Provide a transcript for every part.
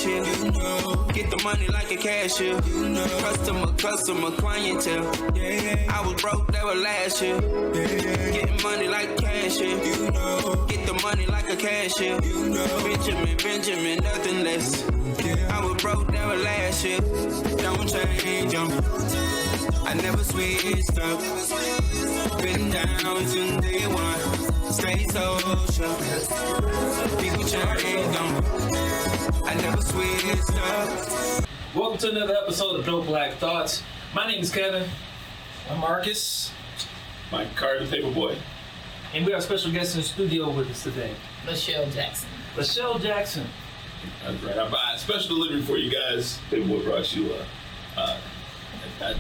cashier. You know. Get the money like a cashier. You know. Customer, clientele. I was broke, that was last year. Getting money like a cashier. You know. Get the money like a cashier. You know. Benjamin, nothing less. I was broke, that was last year. Don't change, I never switched up. Been down since day one. Stay social. People change, I never switched up. Welcome to another episode of Dope Black Thoughts. My name is Kevin. I'm Marcus. Mike Carter, Paperboy. And we have a special guest in the studio with us today. Lachel Jackson. Lachel Jackson. That's right. I have a special delivery for you guys. Paperboy brought you a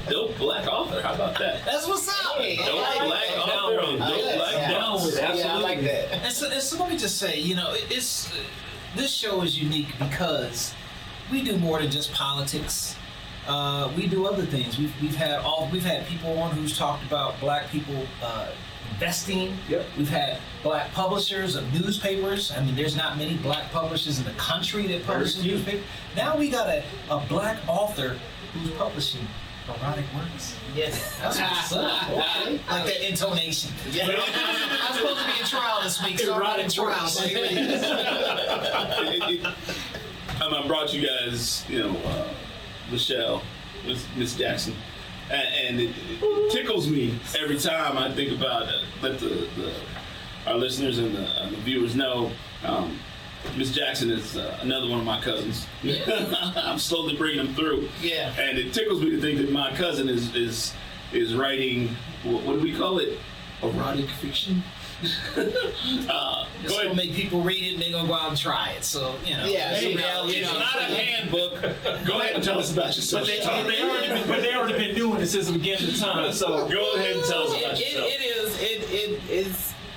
dope black author. How about that? That's what's up. Dope black author on Dope Black Down with it. Absolutely. Yeah, I like that. And so let me just say, this show is unique because we do more than just politics. We do other things. We've had people on who's talked about black people investing. Yep. We've had black publishers of newspapers. I mean, there's not many black publishers in the country that publish a newspaper. Now we got a black author who's publishing erotic works. Yes. That's what's up. Okay. Like that intonation. Yeah. I'm supposed to be in trial this week, so I'm in trial. So here it is. I brought you guys, Lachel, Miss Jackson, and it tickles me every time I think about it. Let our listeners and the viewers know. Miss Jackson is another one of my cousins. Yeah. I'm slowly bringing them through. Yeah. And it tickles me to think that my cousin is writing, what do we call it? Erotic fiction. It's gonna make people read it and they're gonna go out and try it. So, Yeah, It's not a handbook. Go ahead and tell us about yourself. But they already been doing it since the beginning of time. So go ahead and tell us about yourself.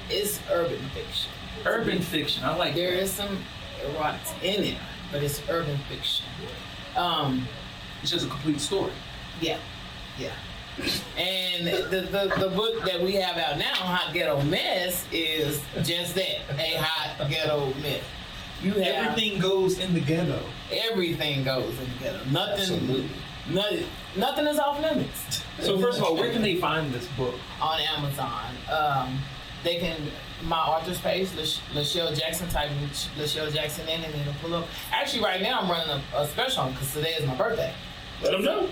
It's urban fiction. urban fiction. I like There that. is some erotic in it, but it's urban fiction. It's just a complete story. Yeah. And the book that we have out now, Hot Ghetto Mess, is just that, a hot ghetto mess. You have Everything goes in the ghetto. everything goes in the ghetto. Absolutely. Nothing is off limits. So first of all, where can they find this book? On Amazon. They can, my author's page, Lachel Jackson, type in Lachel Jackson in and it'll pull up. Actually, right now I'm running a special because today is my birthday. Let them know.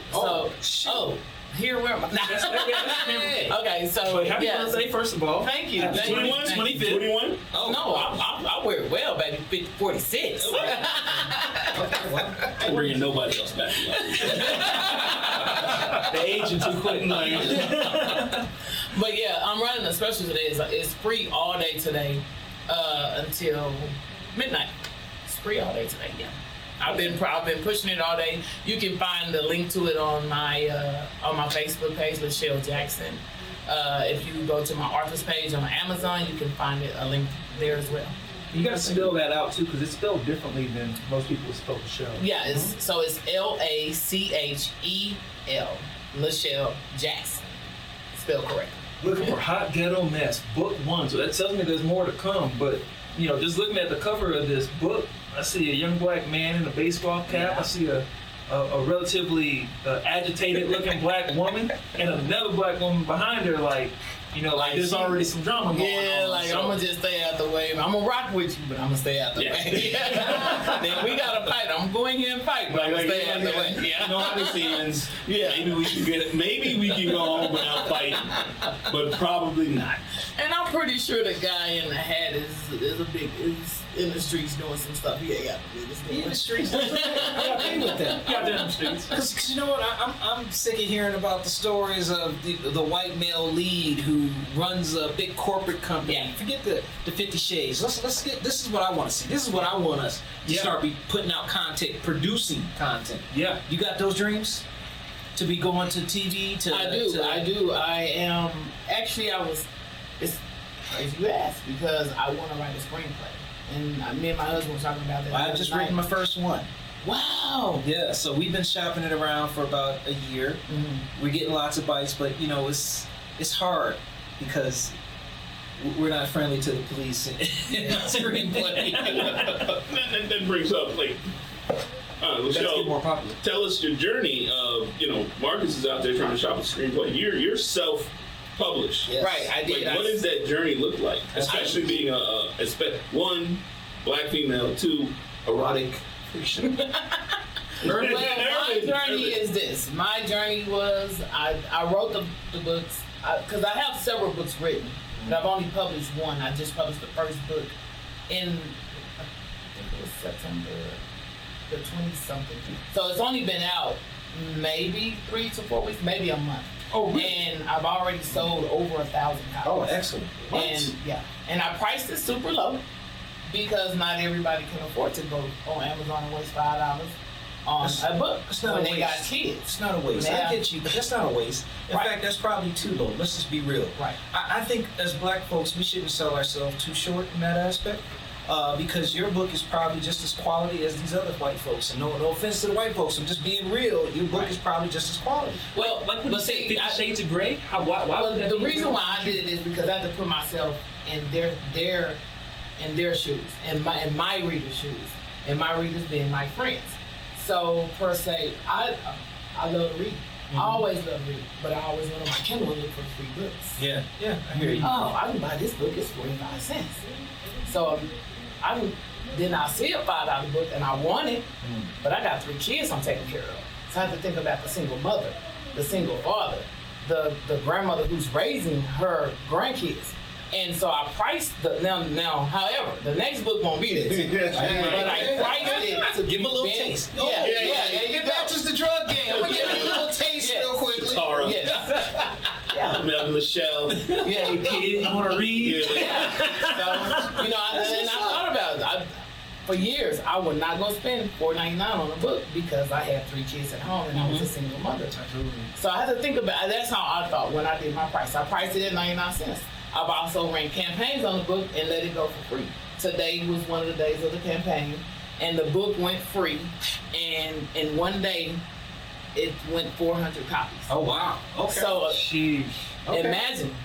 Here where am I? Okay, so But happy birthday, first of all. Thank you. Happy Thank you. 21, 25th. 21? Oh no, I wear it well, baby. 46. I ain't bringing nobody else back. The agent too quick. But yeah, I'm running a special today. It's free all day today until midnight. It's free all day today. Yeah. I've been pushing it all day. You can find the link to it on my Facebook page, Lachel Jackson. If you go to my author's page on Amazon, you can find a link there as well. You got to spell that out too, because it's spelled differently than most people spell the show. Yeah, it's Lachel, Lachel Jackson, spelled correctly. Looking for Hot Ghetto Mess, book 1. So that tells me there's more to come. But just looking at the cover of this book, I see a young black man in a baseball cap. Yeah. I see a relatively agitated-looking black woman, and another black woman behind her, like there's already some drama going on. Yeah, I'm gonna just stay out the way. I'm gonna rock with you, but I'm gonna stay out the way. Then we gotta fight. I'm going here and fight, but I'm gonna stay out the way. Yeah. You know how this ends. Yeah. Maybe we can go home without fighting, but probably not. And I'm pretty sure the guy in the hat is in the streets doing some stuff he ain't got to do. In the streets. I agree with that. Got that in the streets. Because you know what, I'm sick of hearing about the stories of the white male lead who runs a big corporate company. Yeah. Forget the 50 Shades. Let's get. This is what I want to see. This is what I want us to start putting out content, producing content. Yeah. You got those dreams to be going to TV? I do. I am actually. It's crazy you ask because I want to write a screenplay, and me and my husband were talking about that. I just written my first one. Wow. Yeah, so we've been shopping it around for about a year. Mm-hmm. We're getting lots of bites, but it's hard because we're not friendly to the police in screenplay. That brings up Let's get more popular. Tell us your journey of, Marcus is out there trying to shop a screenplay. You're self-published. Yes. Right, I did. What does that journey look like? Especially being one, black female, two, erotic fiction. Well, my journey is this. My journey was I wrote the books because I have several books written, but I've only published one. I just published the first book in I think it was September the 20-something. So it's only been out maybe 3 to 4 weeks, maybe a month. Oh, really? And I've already sold over 1,000 copies. Oh, excellent. What? And I priced it super low because not everybody can afford to go on Amazon and waste $5 on a book It's not when a they waste. got kids. It's not a waste. Yeah. I get you, but that's not a waste. In Right. fact, that's probably too low. Let's just be real. Right. I think as black folks, we shouldn't sell ourselves too short in that aspect. Because your book is probably just as quality as these other white folks. And no offense to the white folks, I'm just being real. Your book is probably just as quality. Well, like when you say 50 Shades of Grey, why Well, would that the be reason real? why I did it is because I had to put myself in their shoes, in my readers' shoes, and my readers being my friends. So per se, I love to read. I always love reading, but I always went on my Kindle and look for free books. Yeah, I hear you. Oh, I can buy this book. It's 45 cents. So then I see a $5 book and I want it, but I got 3 kids I'm taking care of. So I have to think about the single mother, the single father, the grandmother who's raising her grandkids. And so I priced now. However, the next book won't be this, but I priced it to Give 'em a little be- taste. Yeah. Get back to the drug game. I'm gonna give you a little taste real quickly. Tara, Yes. Yeah. Lachelle. Yeah. Kid, I want to read. Yeah. So, and I thought about it. For years, I was not going to spend $4.99 on a book because I had 3 kids at home and I was a single mother. So I had to think about it. That's how I thought when I did my price. I priced it at 99 cents. I've also ran campaigns on the book and let it go for free. Today was one of the days of the campaign, and the book went free. And in one day, it went 400 copies. Oh wow. Okay. So Sheesh. imagine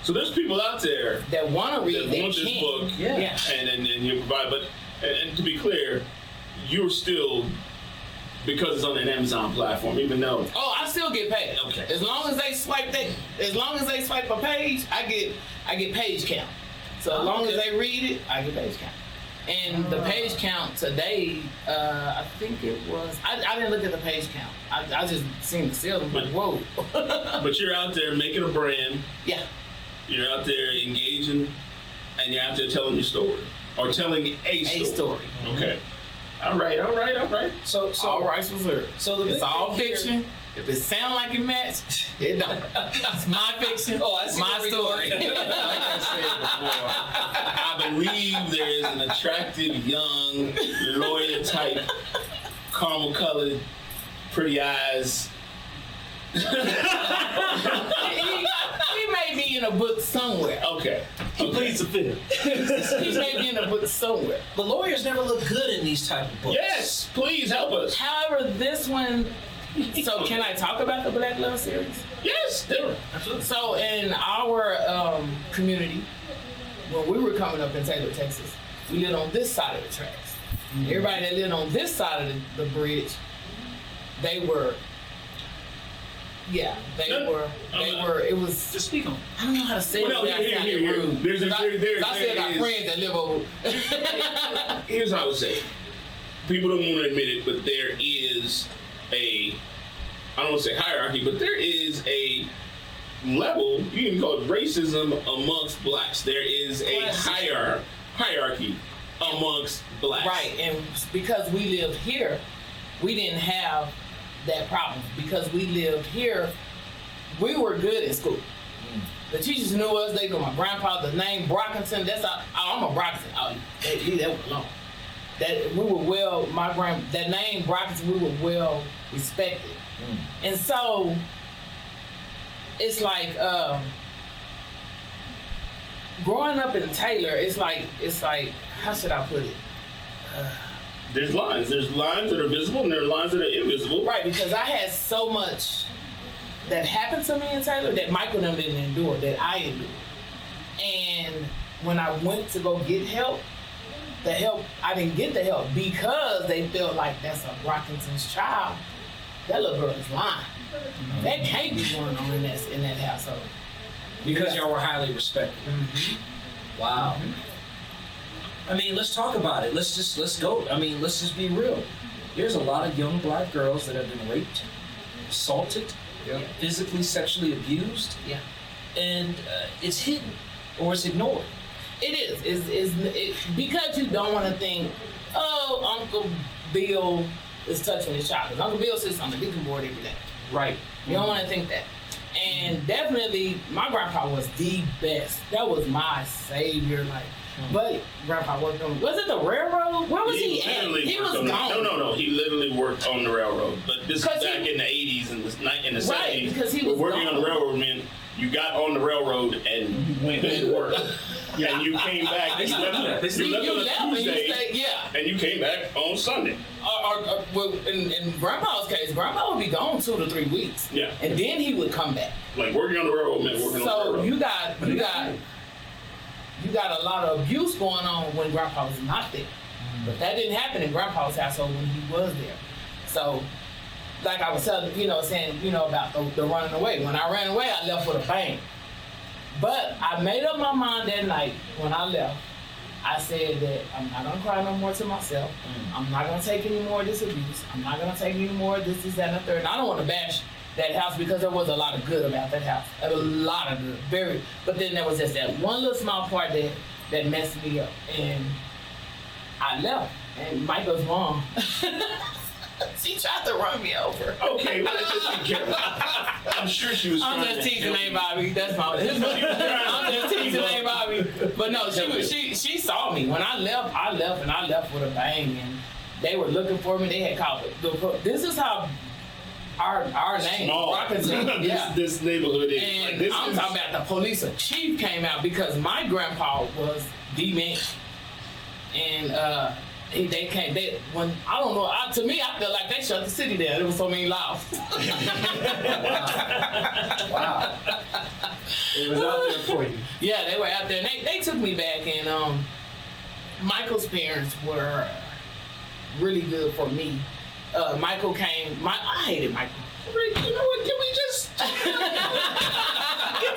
So there's people out there that want to read. that They want this can't. book, Yeah. and you provide. But and to be clear, you're still, because it's on an Amazon platform, even though. Oh, I still get paid. Okay. As long as they swipe a page, I get page count. So as long as they read it, I get page count. And the page count today, I think it was. I didn't look at the page count. I just seen the sales. I'm like, whoa. But you're out there making a brand. Yeah. You're out there engaging, and you're out there telling your story or telling a story. Okay. All right. So All rights reserved. So the It's big all thing here- fiction. If it sound like it match, it don't. It's my fiction. Oh, I see my where we're story. going. Like I said before, I believe there is an attractive, young, lawyer type, caramel colored, pretty eyes. he may be in a book somewhere. Okay. He pleads the fifth. He may be in a book somewhere. the lawyers never look good in these type of books. Yes, please help us. However, this one. So can I talk about the Black Love series? Yes, do. Absolutely. So in our community, when we were coming up in Taylor, Texas, we lived on this side of the tracks. Everybody that lived on this side of the bridge, they were. Yeah, they were. It was. Just speak on. I don't know how to say Well, it no, without here. sounding rude. There's I still got is- friends that live over. Here's how I would say it. People don't want to admit it, but there is I don't want to say hierarchy, but there is a level, you can call it racism amongst blacks. There is a hierarchy amongst blacks. Right, and because we lived here, we didn't have that problem. Because we lived here, we were good in school. The teachers knew us. They knew my grandpa. The name Brockington. That's I'm a Brockington. Oh, that was long. That we were well. That name Brockington. We were well respected, and so it's like growing up in Taylor. It's like how should I put it? There's lines. There's lines that are visible and there are lines that are invisible. Right, because I had so much that happened to me in Taylor that Michael and them didn't endure, that I endured. And when I went to go get help, the help. I didn't get the help because they felt like that's a Brockington's child. That little girl is lying. That can't be going on in that household. Because y'all were highly respected. Wow. I mean, let's talk about it. Let's go. I mean, let's just be real. There's a lot of young black girls that have been raped, assaulted, physically, sexually abused. Yeah. And it's hidden or it's ignored. It is. It's because you don't want to think, oh, Uncle Bill is touching his child. Because Uncle Bill sits on the deacon board every day. Right. You don't want to think that. And definitely, my grandpa was the best. That was my savior. Like, but grandpa worked on. Was it the railroad? Where was he at? He was gone. No. He literally worked on the railroad. But this is back in the 80s and the 70s. Right, because he was working gone. on the railroad meant you got on the railroad and you went to work. Yeah. And you came back. You left on a Tuesday. And you came back on Sunday. Well, in Grandpa's case, Grandpa would be gone 2 to 3 weeks. Yeah. And then he would come back. Like working on the railroad meant working on the railroad. So you got a lot of abuse going on when Grandpa was not there. But that didn't happen in Grandpa's household when he was there. So, like I was saying, about the running away. When I ran away, I left with a bang. But I made up my mind that night when I left. I said that I'm not gonna cry no more to myself. I'm not gonna take any more of this abuse. I'm not gonna take any more of this, that, and the third. And I don't want to bash that house because there was a lot of good about that house. There was a lot of good, but then there was just that one little small part that messed me up. And I left. And Michael's mom, she tried to run me over. Okay, well, let's just be careful. I'm sure she was I'm trying just to teasing, help ain't you. Bobby. That's my. I'm just teasing, ain't Bobby. But no, she saw me when I left with a bang, and they were looking for me. They had called it. This is how our name, Brockington. Yeah. This neighborhood is. And Like, I'm talking about the police chief came out because my grandpa was the man, and when I don't know. To me, I feel like they shut the city down. There was so many laws. Wow. It was out there for you. Yeah, they were out there. And they took me back, and Michael's parents were really good for me. Michael came. I hated Michael. you know what? Can we just get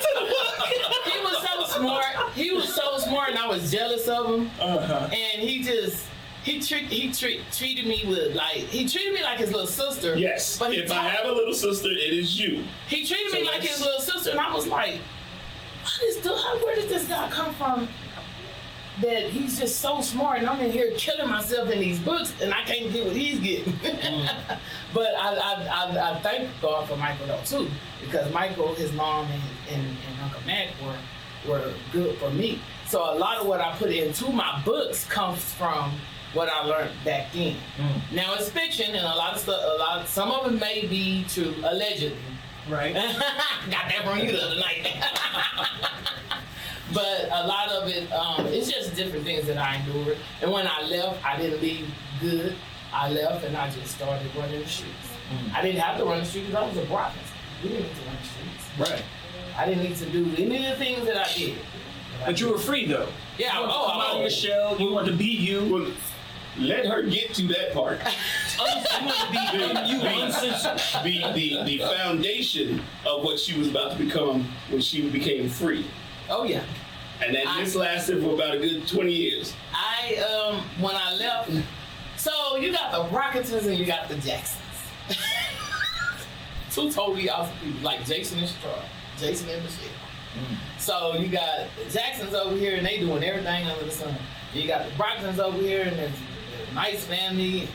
to the book? He was so smart. He was so smart, and I was jealous of him. And he treated me like his little sister. Yes. But if I have a little sister, it is you. He treated me like his little sister, and I was like, where did this guy come from? That he's just so smart, and I'm in here killing myself in these books, and I can't get what he's getting. But I thank God for Michael though too, because Michael, his mom, and Uncle Mac were good for me. So a lot of what I put into my books comes from what I learned back then. Now it's fiction, and a lot of stuff. Some of it may be true, allegedly. Right. Got that from you the other night. But a lot of it, it's just different things that I endured. And when I left, I didn't leave good. I left and I just started running the streets. I didn't have to run the streets because I was a Brockington. We didn't need to run the streets. Right. I didn't need to do any of the things that I did. But you were free though. Yeah. You come out of your shell. You wanted to be you. Well, let her get to that part. The foundation of what she was about to become when she became free. Oh yeah. And then this lasted for about a good 20 years. When I left, so you got the Brockingtons and you got the Jacksons. Two totally opposite people, like Jason and Michelle. So you got the Jacksons over here and they doing everything under the sun. You got the Brockingtons over here and there's a nice family.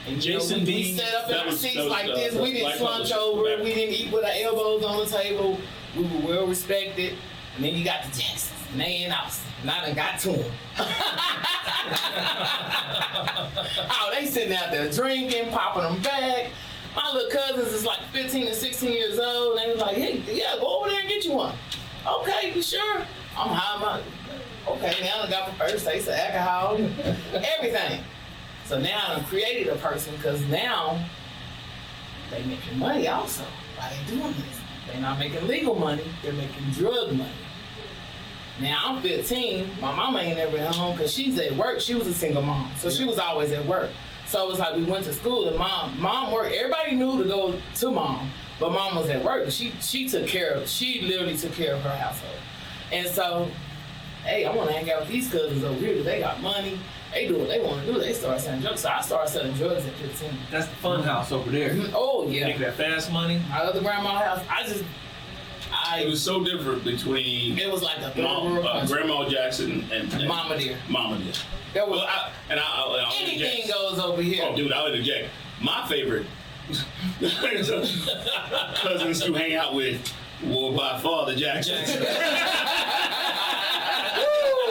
And Jason we set up in our seats like this. We didn't slunch over. We didn't eat with our elbows on the table. We were well respected. And then you got the Jacksons. And they ain't Austin. And I done got to them. Oh, they sitting out there drinking, popping them back. My little cousins is like 15 and 16 years old. And they was like, hey, yeah, go over there and get you one. Okay, you sure? I'm high. Okay, now I got my first taste of alcohol, everything. So now I done created a person because now they making money also. Why they doing this? They're not making legal money, they're making drug money. Now I'm 15. My mama ain't never at home because she's at work. She was a single mom, so she was always at work. So it was like we went to school and mom worked. Everybody knew to go to mom, but mom was at work. She literally took care of her household. And so, hey, I want to hang out with these cousins over here. They got money. They do what they want to do. They start selling drugs. So I started selling drugs at 15. That's the fun house over there. Oh yeah. Make that fast money. My other grandma's house. It was so different between It was like a third world country. Grandma Jackson and Mama dear. Mama dear. There was I'll anything interject. goes over here. Oh, dude, I'll interject. My favorite cousins to hang out with were by far the Jacksons. I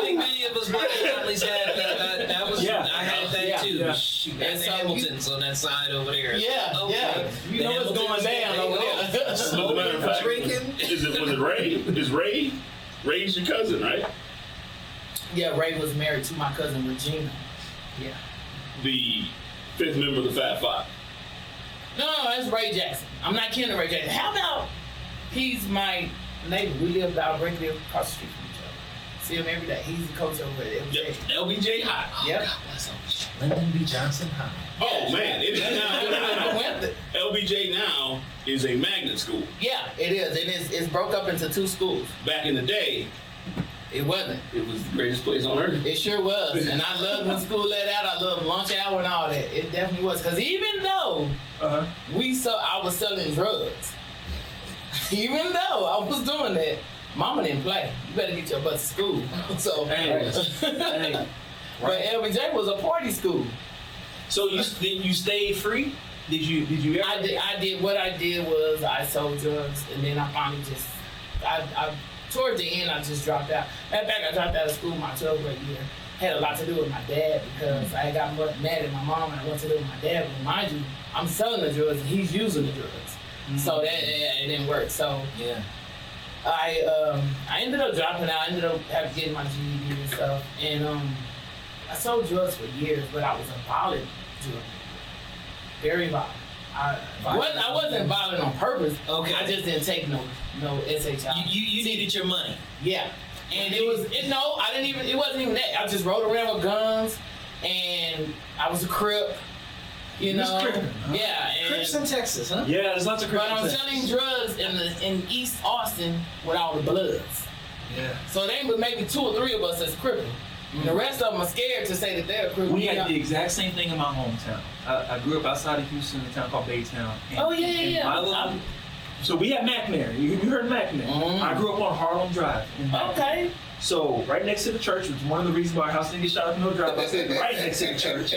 think many of us black families had that was. Yeah. I had that too. Yeah. Shoot, And and so Hamilton's on that side over there. Yeah, Okay. yeah. You The know what's going Hamiltons, down over there. As a matter of fact, Drinking. was it Ray? Is Ray's your cousin, right? Yeah, Ray was married to my cousin Regina. Yeah. The fifth member of the Fat Five. No, that's Ray Jackson. I'm not kidding Ray Jackson. How about he's my neighbor? We live directly across the street from each other. See him every day. He's the coach over at LBJ. Yep. LBJ High. Yep. Lyndon B. Johnson High. Oh man, it is I now. went there. LBJ now is a magnet school. Yeah, it is. It's broke up into 2 schools. Back in the day, It wasn't. it was the greatest place on earth. It sure was. And I loved when school let out. I loved lunch hour and all that. It definitely was. Because even though I was selling drugs, even though I was doing that, mama didn't play. You better get your butt to school. So, Hey. but LBJ was a party school. So you stayed free? Did you ever? I did. What I did was I sold drugs, and then I finally just, I towards the end, I just dropped out. Matter of fact, I dropped out of school my 12th grade year. Had a lot to do with my dad because I got mad at my mom and I went to live with my dad. But mind you, I'm selling the drugs and he's using the drugs. So that it didn't work. So Yeah. I ended up dropping out. I ended up having to get my GED and stuff. And I sold drugs for years, but I was a violent drug dealer. Very violent. I wasn't violent on purpose. Okay. I just didn't take no SHI. You needed your money. Yeah. And it wasn't even that. I just rode around with guns and I was a Crip. You know? Crippin', huh? Yeah. And, Crips in Texas, huh? Yeah, there's lots of but I'm Christians. selling drugs in East Austin with all the Bloods. Yeah. So there was maybe 2 or 3 of us that's Crippin'. The rest of them are scared to say that they're Crippin'. We had the exact same thing in my hometown. I grew up outside of Houston in a town called Baytown. And, Oh, yeah. my little, so we had McNair. You heard McNair. I grew up on Harlem Drive. in McNair. Okay. So right next to the church, which is one of the reasons why our house didn't get shot up in no drive. I said right next to the church.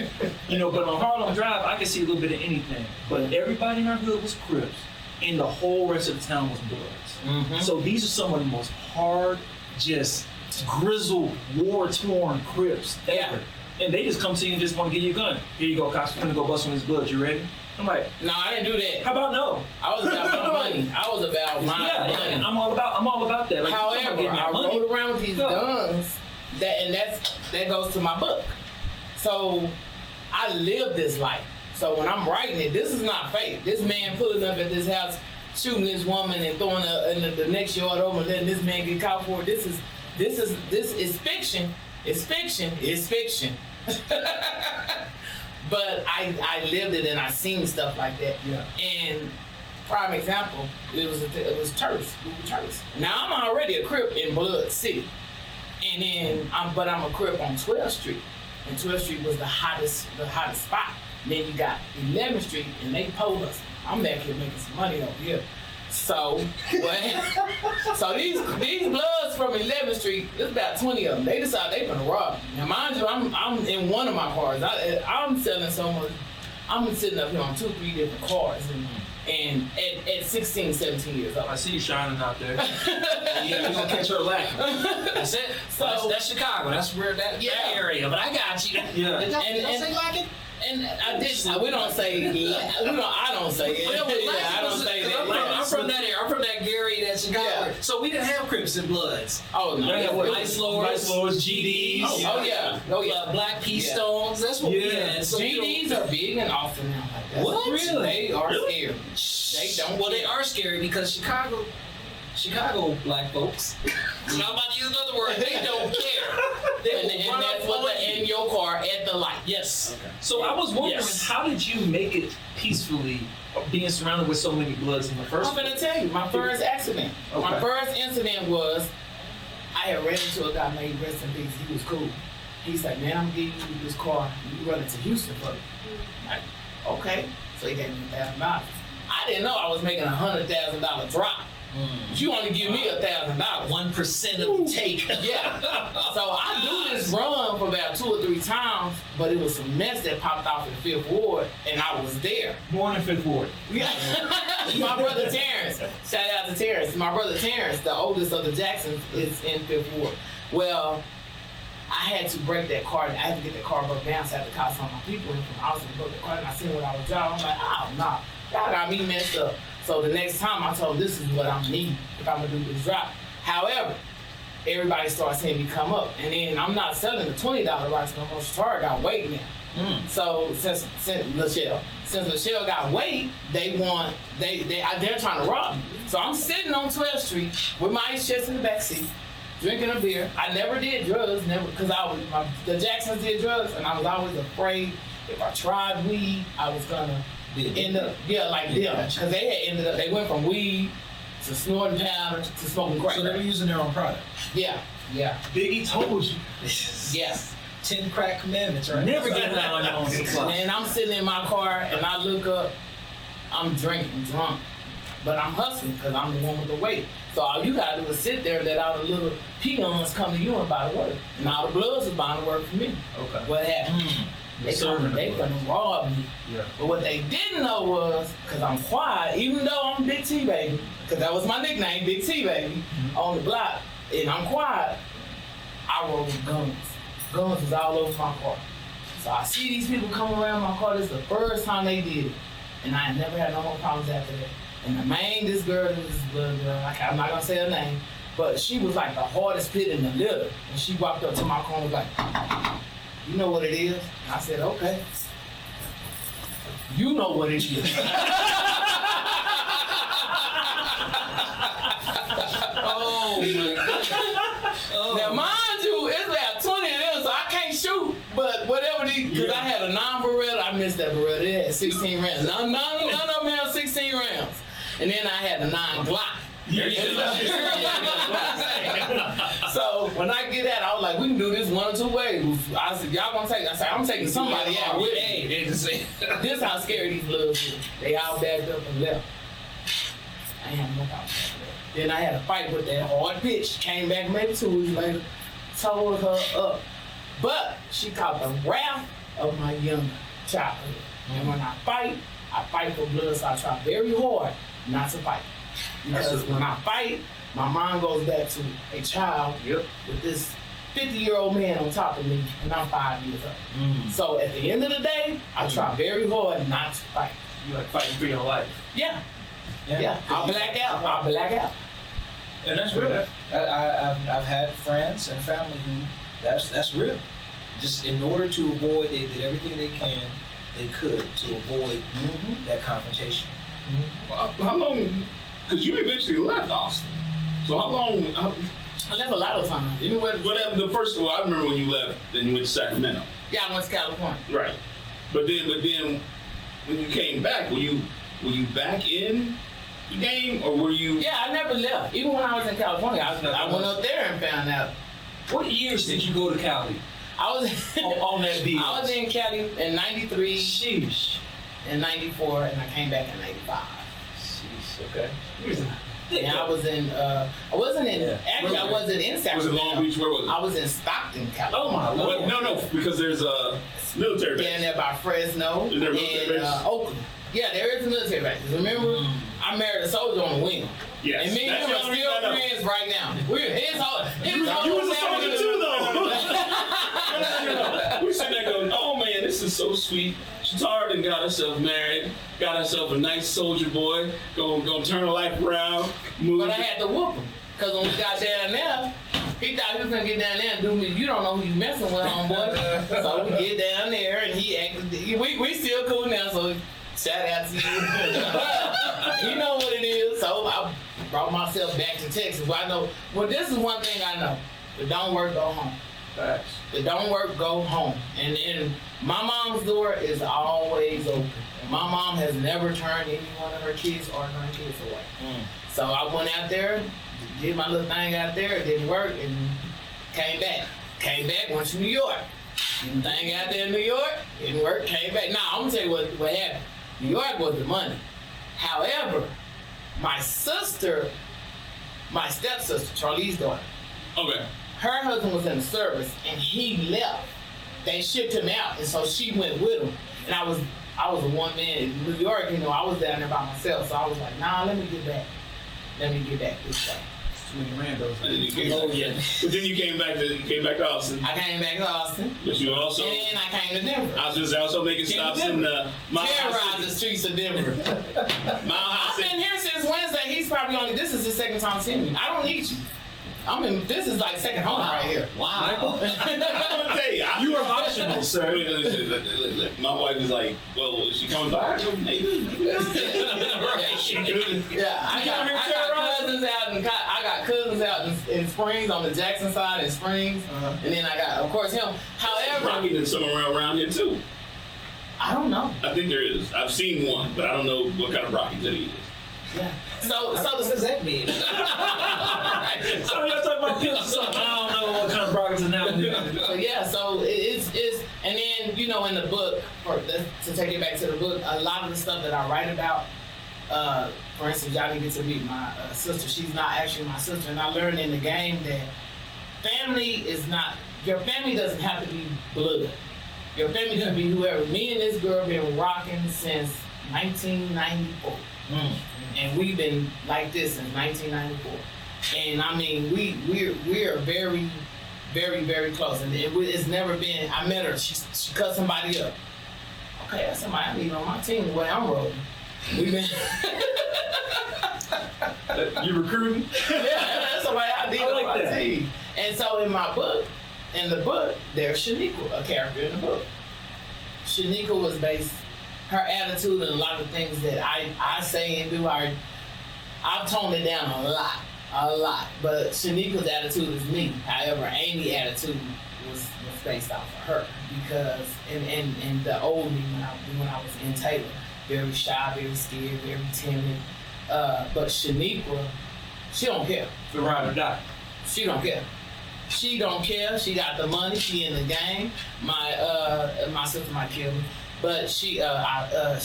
But on Harlem Drive, I could see a little bit of anything. But everybody in our hood was Crips, and the whole rest of the town was Bloods. So these are some of the most hard, just grizzled, war-torn Crips ever. And they just come to you and just want to give you a gun. Here you go, cops. We're gonna go bust one of his Bloods. You ready? I'm like, No, I didn't do that. how about no? I was about my money. I was about my Yeah, money. I'm all about that. Like, However, I money. rode around with these guns, that goes to my book. So I live this life. So when I'm writing it, this is not fake. This man pulling up at this house, shooting this woman and throwing her in the next yard over, and letting this man get caught for it. This is fiction. It's fiction. It's fiction. But I lived it and I seen stuff like that. Yeah. And prime example, it was Terse. We were Terse. Now I'm already a Crip in Blood City, and then I'm a Crip on 12th Street, and 12th Street was the hottest spot. Then you got 11th Street, and they pulled us. I'm back here making some money over here. So so these Bloods from 11th Street, there's about 20 of them. They decide they gonna rob me. Now mind you, I'm in one of my cars. I'm selling so much. I'm sitting up here on 2, 3 different cars, and at 16, 17 years old. I see you shining out there. Yeah, we're gonna catch her lacking. That's it. So- That's Chicago. That's where that area. But I got you. Yeah. Y'all say like it? And I did. We don't say. I don't say it. Well, Yeah, I don't say that. I'm from that area. I'm from that Gary, that Chicago. Yeah. So we didn't have Crips and Bloods. Oh no. Yeah, what? Ice Lords, GDs. Oh yeah. Oh yeah. Black Pea Stones. That's what we Yeah. had. So GDs are big in Austin now. Like that. What? Really? They are Really? scary. They don't. Well, they are scary because Chicago. Chicago black folks. I'm not about to use another word. They don't care. They will And run that's up what on you. in your car at the light. Yes. Okay. So I was wondering, Yes. how did you make it peacefully, being surrounded with so many Bloods in the first I'm place? gonna tell you, my first accident. My Okay. first incident was I had ran into a guy named Rest in Peace. He was cool. He's like, man, I'm gonna give you this car. You run it to Houston for me. I'm like, okay. So he gave me $1,000. I didn't know I was making $100,000 drop. But you only give me $1,000. 1% of the take. Yeah. So I do this run for about 2 or 3 times, but it was some mess that popped off in the 5th Ward, and I was there. Born in Fifth Ward. Yeah. My brother Terrence. Shout out to Terrence. My brother Terrence, the oldest of the Jacksons, is in 5th Ward. Well, I had to break that car. I had to get the car broke down, so I had to call some of my people in from Austin to broke the car, and I seen what I was driving. I'm like, oh, nah. Y'all got me messed up. So the next time I told them, this is what I'm gonna need if I'm gonna do this drop. However, everybody started seeing me come up, and then I'm not selling the $20 rocks no more. Shatara got weight now. So since Lachel got weight, they're trying to rob me. So I'm sitting on 12th Street with my ice chest in the back seat, drinking a beer. I never did drugs, because the Jacksons did drugs, and I was always afraid if I tried weed, I was gonna end up, like them, because they had ended up. They went from weed to snorting powder to smoking crack. So they were using their own product. Yeah. Biggie told you. Yeah. 10 crack commandments, right? Never get down on your own supply. And I'm sitting in my car and I look up, I'm drinking, drunk, but I'm hustling because I'm the one with the weight. So all you gotta do is sit there and let all the little peons come to you and buy the work. And all the Bloods is buying the work for me. Okay. What happened? They gonna rob me. Yeah. But what they didn't know was, because I'm quiet, even though I'm Big T Baby, because that was my nickname, Big T Baby, on the block, and I'm quiet, I roll with guns. Guns is all over my car. So I see these people come around my car. This is the first time they did it. And I never had no more problems after that. And this girl, this blood girl, I'm not gonna say her name, but she was like the hardest pit in the litter. And she walked up to my car and was like, you know what it is? And I said, okay. You know what it is. Oh my God. Now, mind you, it's about 20 of them, so I can't shoot. But whatever because I had a non-Beretta, I missed that Beretta. It had 16 rounds. None of them had 16 rounds. And then I had a 9 Glock. So when I get that, I was like, we can do this 1 or 2 ways. I said, y'all gonna take? I said, I'm taking somebody out with me. This how scary these Bloods were. They all backed up and left. I ain't had no problem. Then I had a fight with that hard bitch. Came back maybe 2 weeks later, told her up. But she caught the wrath of my young childhood. And when I fight for blood, so I try very hard not to fight. Because when I fight, my mind goes back to a child with this 50-year-old man on top of me, and I'm 5 years old. So at the end of the day, I try very hard not to fight. You like fighting for your life. Yeah. I'll black out. And that's real. I've had friends and family who that's real. Just in order to avoid, they did everything they could to avoid that confrontation. How long? Because you eventually left Austin. So how long? I left a lot of times. You know what? Whatever. The first of all, I remember when you left. Then you went to Sacramento. Yeah, I went to California. Right. But then, when you came back, were you back in the game, or were you? Yeah, I never left. Even when I was in California, I went up there and found out. What years did you go to Cali? I was on that deal. I was in Cali in '93, Sheesh. in '94, and I came back in '95. Jeez, okay. And I was in. I wasn't in. Actually, I wasn't in Sacramento. Was it Long Beach? Where was it? I was in Stockton, California. Oh my Lord. No, because there's a military base. Down there by Fresno Is there a military and base? Oakland. Yeah, there is a military base. Remember, I married a soldier on the wing. Yes. And me and him That's are the only still reason I know. friends right now. We're his whole You was a soldier too, though. We sitting there going, oh man, this is so sweet. Shatara done got herself married, got herself a nice soldier boy, gonna turn her life around, move. But I had to whoop him. Because when we got down there, he thought he was going to get down there and do me. You don't know who you messing with, homeboy. So we get down there and he acted, we still cool now, so shout out to you. You know what it is. So brought myself back to Texas. Well, I know. Well, this is one thing I know: if it don't work, go home. Facts. If it don't work, go home. And my mom's door is always open. My mom has never turned any one of her kids or grandkids away. So I went out there, did my little thing out there. It didn't work, and came back. Went to New York. Did the thing out there in New York, didn't work. Came back. Now I'm gonna tell you what happened. New York was the money. However, my stepsister, Charlie's daughter, Okay. her husband was in the service and he left. They shipped him out, and so she went with him. And I was a one man in New York, I was down there by myself, so I was like, nah, let me get back this way. Too many randos. And then you came But then you came back to Austin. I came back to Austin. But you also. And then I came to Denver. I was just also making stops in my Terrorized the streets of Denver. I've been here since Wednesday. He's probably this is his second time seeing me. I don't need you. This is like second home right here. Wow. I'm gonna tell you, You are optional, sir. Look, my wife is like, well, is she coming back? Maybe. Yeah, I got cousins out in Springs on the Jackson side in Springs, and then I got, of course, him. However, Rocky is somewhere around here too. I don't know. I think there is. I've seen one, but I don't know what kind of Rocky that he is. Yeah. So What does that mean? So y'all talking about pimps or something. I don't know what kind of progress is now. So yeah, so it's and then in the book, to take it back to the book, a lot of the stuff that I write about, for instance, y'all didn't get to meet my sister. She's not actually my sister, and I learned in the game that your family doesn't have to be blood. Your family can be whoever. Me and this girl been rocking since 1994. And we've been like this since 1994. And I mean, we are very, very, very close. And it's never been, I met her, she cut somebody up. Okay, that's somebody I need on my team the way I'm rolling. We've been... You recruiting? Yeah, that's somebody I need on my that. team. And so in the book, there's Shaniqua, a character in the book. Shaniqua was based, her attitude and a lot of things that I say and do, I've toned it down a lot. But Shaniqua's attitude is me. However, Amy's attitude was based off of her because in the old me when I was in Taylor, very shy, very scared, very timid. But Shaniqua, she don't care. The ride or die. She don't care. She don't care. She got the money. She in the game. My sister might kill me. But she had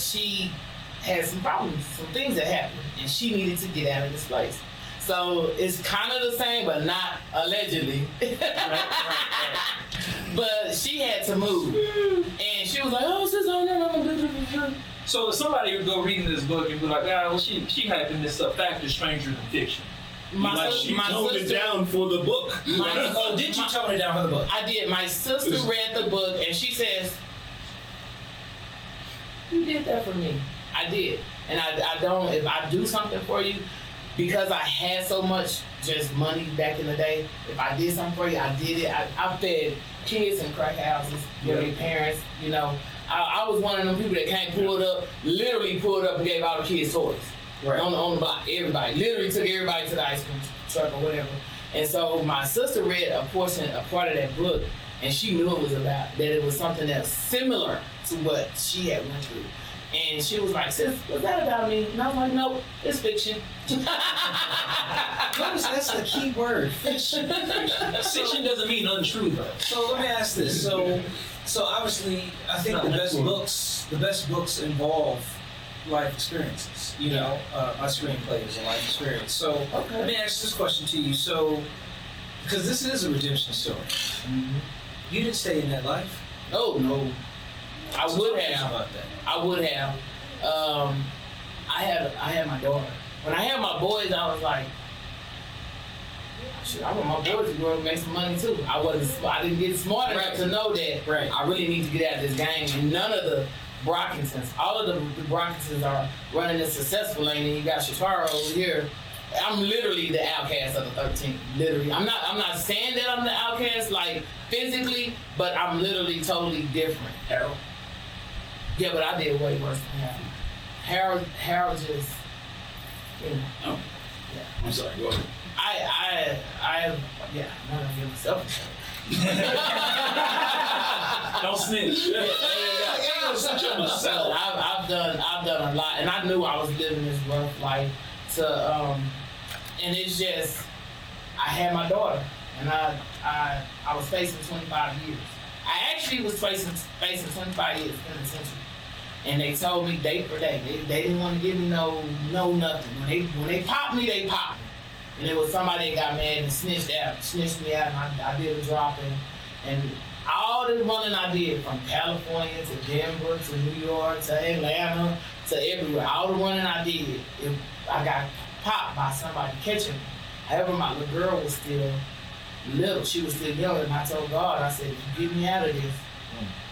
some problems, some things that happened, and she needed to get out of this place. So it's kind of the same, but not allegedly. Right. But she had to move, and she was like, "Oh, sister, So if somebody would go reading this book and be like, well, she hyping this up, fact is stranger than fiction. She toned it down for the book. Did you tone it down for the book? I did. My sister read the book, and she says, "You did that for me." I did. And I don't, if I do something for you, because I had so much just money back in the day, if I did something for you, I did it. I fed kids in crack houses with their parents, I was one of them people that literally pulled up and gave all the kids toys. Right. On the block, everybody. Literally took everybody to the ice cream truck or whatever. And so my sister read a part of that book, and she knew it was something that's similar to what she had went through. And she was like, "Sis, was that about me?" And I was like, "Nope, it's fiction." That's the key word, fiction. Fiction doesn't mean untrue, though. So let me ask this. So obviously, I think the best books involve life experiences. My screenplay is a life experience. So let me ask this question to you. So, because this is a redemption story, you didn't stay in that life. Oh no. I would have. About that. I would have. I had my daughter. When I had my boys, I was like, shit, I want my boys to grow up and make some money too. I didn't get smart enough to know that I really need to get out of this game. And none of the Brockingtons, all of the Brockingtons are running a successful lane, and you got Shatara over here. I'm literally the outcast of the 13. Literally, I'm not saying that I'm the outcast like physically, but I'm literally totally different. Harold. Yeah, but I did way worse than Harold. Harold just, I'm sorry, go ahead. I'm gonna give myself a show. Don't snitch. So I've done a lot, and I knew I was living this rough life. And it's just, I had my daughter, and I was facing 25 years. I actually was facing 25 years in the century, and they told me day for day. They didn't want to give me no nothing. When they popped me, they popped me. And it was somebody that got mad and snitched me out, and I did a drop, and all the running I did, from California to Denver to New York to Atlanta to everywhere, all the running I did, I got popped by somebody catching me. However, my little girl was still little. She was still young, and I told God, I said, if you get me out of this,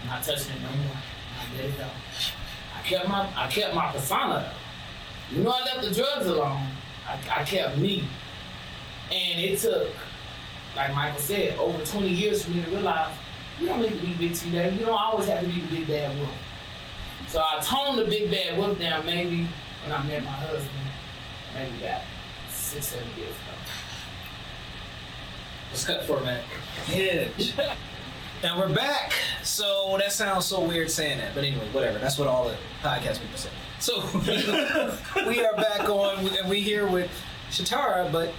I'm not touching it no more. I let it go. I kept my persona. You know, I left the drugs alone. I kept me. And it took, like Michael said, over 20 years for me to realize, you don't need to be Big T Daddy. You don't always have to be the big bad wolf. So I toned the big bad wolf down maybe when I met my husband, maybe about 6-7 years ago. Let's cut for a minute. Yeah. And we're back. So that sounds so weird saying that, but anyway, whatever. That's what all the podcast people say. So we are back on, and we here with Shatara, but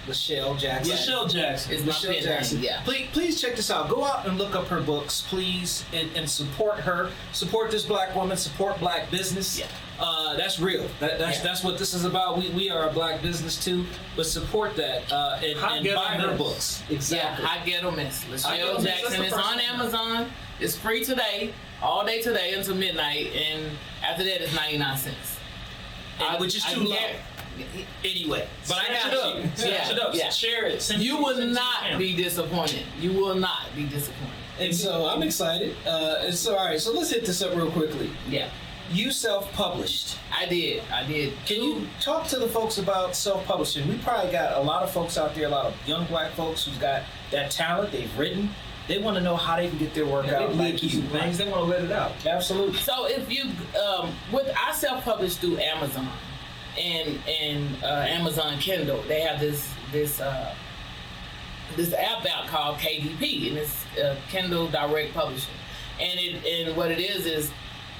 Lachel Jackson. Lachel Jackson. It's my Lachel pen Jackson. name, yeah. Please check this out. Go out and look up her books, please, and support her. Support this black woman. Support black business. Yeah. That's real. That's what this is about. We are a black business too, but support that and buy her books. Exactly. Yeah, Hot Ghetto Miss. Hot Ghetto Lachel Miss, Jackson. It's on Amazon. It's free today, all day today until midnight, and after that it's 99 cents. Which is too low. Anyway, but I got you. Snatch it up. Yeah. Share it. You will not be disappointed. You will not be disappointed. And so I'm excited. All right. So let's hit this up real quickly. Yeah, You self-published. I did. Can you talk to the folks about self-publishing? We probably got a lot of folks out there, a lot of young black folks who's got that talent. They've written. They want to know how they can get their work out like you. Things they want to let it out. Absolutely. So if you, I self-published through Amazon, and Amazon Kindle. They have this app out called KDP, and it's Kindle Direct Publishing. And what it is